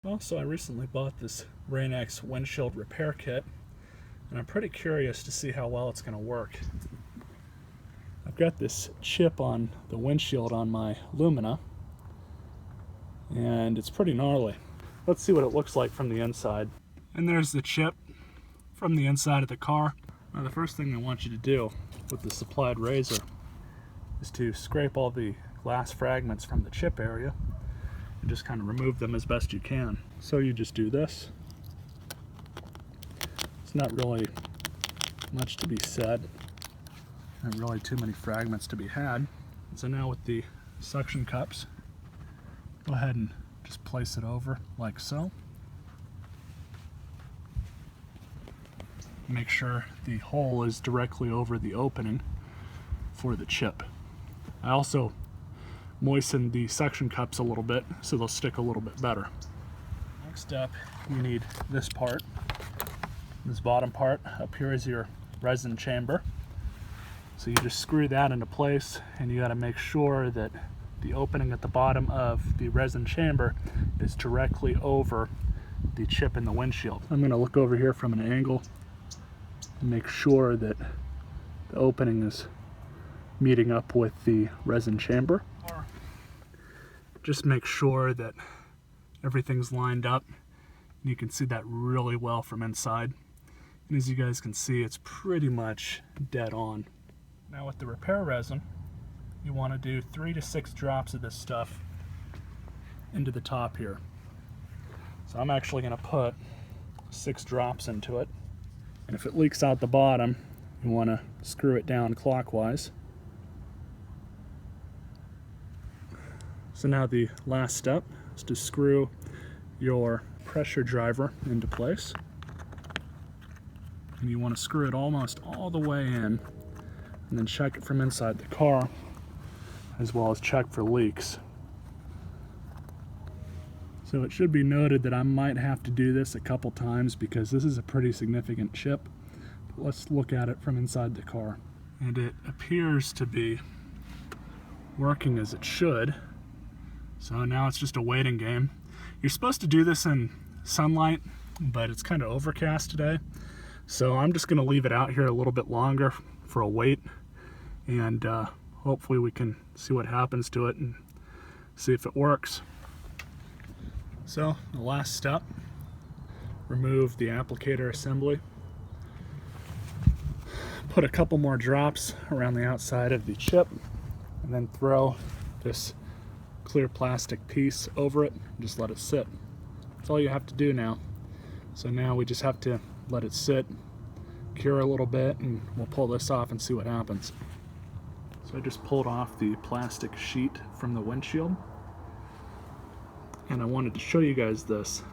Also, I recently bought this Rain-X Windshield Repair Kit, and I'm pretty curious to see how well it's going to work. I've got this chip on the windshield on my Lumina, and it's pretty gnarly. Let's see what it looks like from the inside. And there's the chip from the inside of the car. Now, the first thing I want you to do with the supplied razor is to scrape all the glass fragments from the chip area and just kind of remove them as best you can. So you just do this. It's not really much to be said, not really too many fragments to be had. So now with the suction cups, go ahead and just place it over like so. Make sure the hole is directly over the opening for the chip. I also moisten the suction cups a little bit so they'll stick a little bit better. Next up, you need this part. This bottom part up here is your resin chamber. So you just screw that into place, and you got to make sure that the opening at the bottom of the resin chamber is directly over the chip in the windshield. I'm going to look over here from an angle and make sure that the opening is meeting up with the resin chamber. Just make sure that everything's lined up, and you can see that really well from inside. And as you guys can see, it's pretty much dead on. Now with the repair resin, you want to do 3 to 6 drops of this stuff into the top here. So I'm actually going to put 6 drops into it. And if it leaks out the bottom, you want to screw it down clockwise. So now the last step is to screw your pressure driver into place. And you want to screw it almost all the way in, and then check it from inside the car, as well as check for leaks. So it should be noted that I might have to do this a couple times because this is a pretty significant chip. But let's look at it from inside the car. And it appears to be working as it should. So now it's just a waiting game. You're supposed to do this in sunlight, but it's kind of overcast today. So I'm just going to leave it out here a little bit longer for a wait, and hopefully we can see what happens to it and see if it works. So the last step, remove the applicator assembly. Put a couple more drops around the outside of the chip, and then throw this clear plastic piece over it and just let it sit. That's all you have to do now. So now we just have to let it sit, cure a little bit, and we'll pull this off and see what happens. So I just pulled off the plastic sheet from the windshield, and I wanted to show you guys this.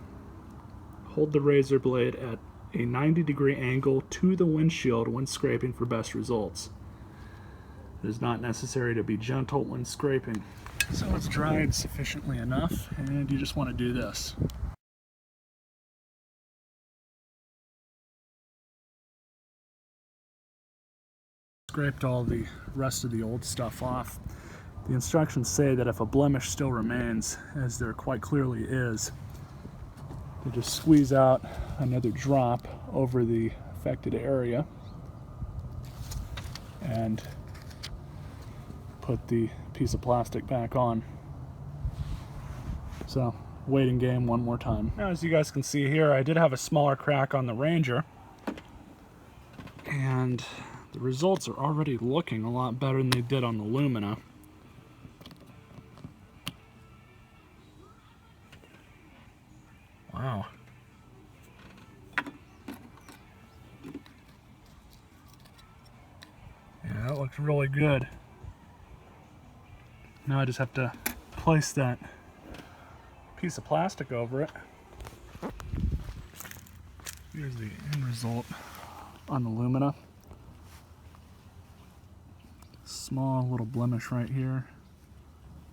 Hold the razor blade at a 90-degree angle to the windshield when scraping for best results. It is not necessary to be gentle when scraping. So it's dried sufficiently enough, and you just want to do this. Scraped all the rest of the old stuff off. The instructions say that if a blemish still remains, as there quite clearly is, you just squeeze out another drop over the affected area and put the piece of plastic back on. So, waiting game one more time. Now, as you guys can see here, I did have a smaller crack on the Ranger, and the results are already looking a lot better than they did on the Lumina. Wow. Yeah, that looks really good. Now I just have to place that piece of plastic over it. Here's the end result on the Lumina. Small little blemish right here.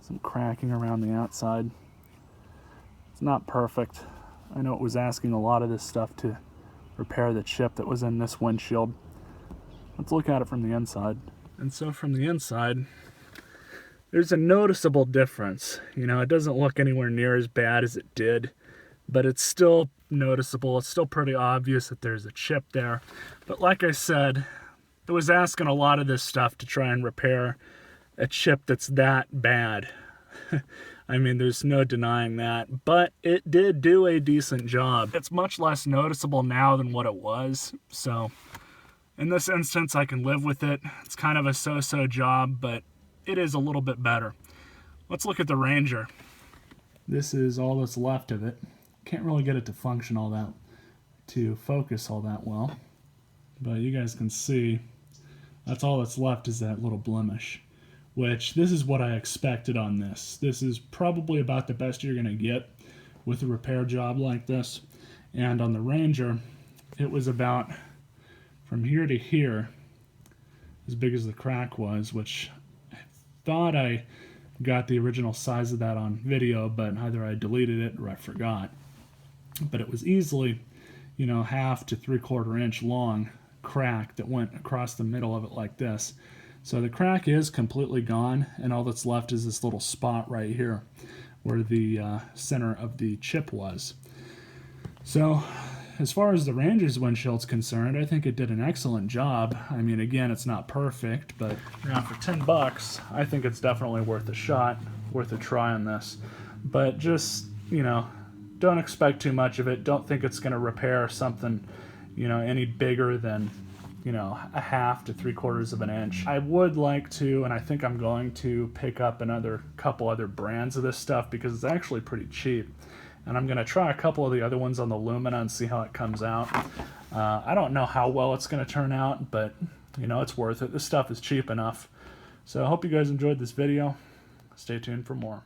Some cracking around the outside. It's not perfect. I know it was asking a lot of this stuff to repair the chip that was in this windshield. Let's look at it from the inside. And so from the inside, there's a noticeable difference. You know, it doesn't look anywhere near as bad as it did but it's still noticeable. It's still pretty obvious that there's a chip there. But like I said, it was asking a lot of this stuff to try and repair a chip that's that bad. I mean, there's no denying that, but it did do a decent job. It's much less noticeable now than what it was, so in this instance, I can live with it. It's kind of a so-so job, but it is a little bit better. Let's look at the Ranger. This is all that's left of it. Can't really get it to function all that, to focus all that well, but you guys can see that's all that's left is that little blemish, which this is what I expected on this. This is probably about the best you're gonna get with a repair job like this. And on the Ranger, it was about from here to here, as big as the crack was, which I thought I got the original size of that on video, but either I deleted it or I forgot. But it was easily, you know, 1/2 to 3/4 inch long crack that went across the middle of it like this. So the crack is completely gone, and all that's left is this little spot right here where the center of the chip was. So as far as the Ranger's windshield's concerned, I think it did an excellent job. I mean, again, it's not perfect, but yeah, for $10, I think it's definitely worth a shot, worth a try on this. But just, you know, don't expect too much of it. Don't think it's going to repair something, you know, any bigger than, you know, 1/2 to 3/4 of an inch. I would like to, and I think I'm going to, pick up another couple other brands of this stuff because it's actually pretty cheap. And I'm going to try a couple of the other ones on the Lumina and see how it comes out. I don't know how well it's going to turn out, but, you know, it's worth it. This stuff is cheap enough. So I hope you guys enjoyed this video. Stay tuned for more.